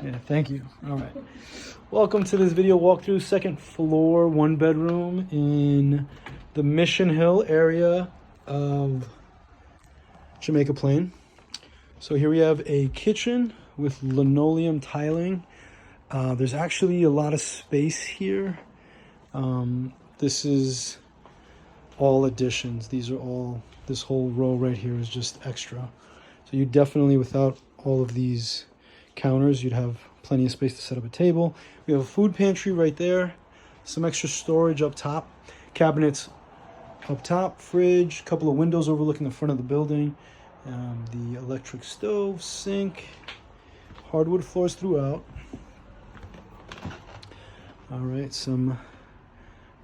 Yeah, thank you. All right. Welcome to this video walkthrough. Second floor, 1-bedroom in the Mission Hill area of Jamaica Plain. So here we have a kitchen with linoleum tiling. There's actually a lot of space here. This is all additions. These are all, this whole row right here is just extra. So you definitely, without all of these counters, you'd have plenty of space to set up a table. We have a food pantry right there, some extra storage up top, cabinets up top, fridge, a couple of windows overlooking the front of the building, the electric stove, sink, hardwood floors throughout. All right, some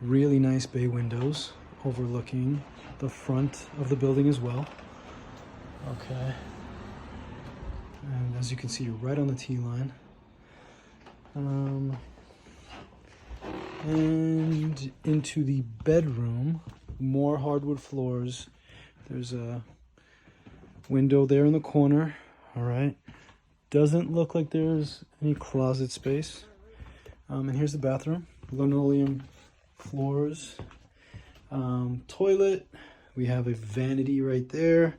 really nice bay windows overlooking the front of the building as well. Okay. And as you can see, you're right on the T-line. And into the bedroom, more hardwood floors. There's a window there in the corner. All right. Doesn't look like there's any closet space. And here's the bathroom. Linoleum floors. Toilet. We have a vanity right there.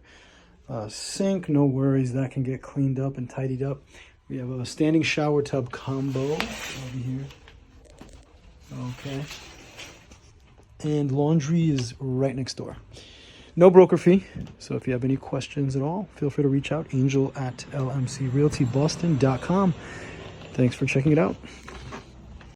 Sink, no worries, that can get cleaned up and tidied up. We have a standing shower tub combo over here. Okay. And laundry is right next door. No broker fee, so if you have any questions at all, feel free to reach out, angel@lmcrealtyboston.com. Thanks for checking it out.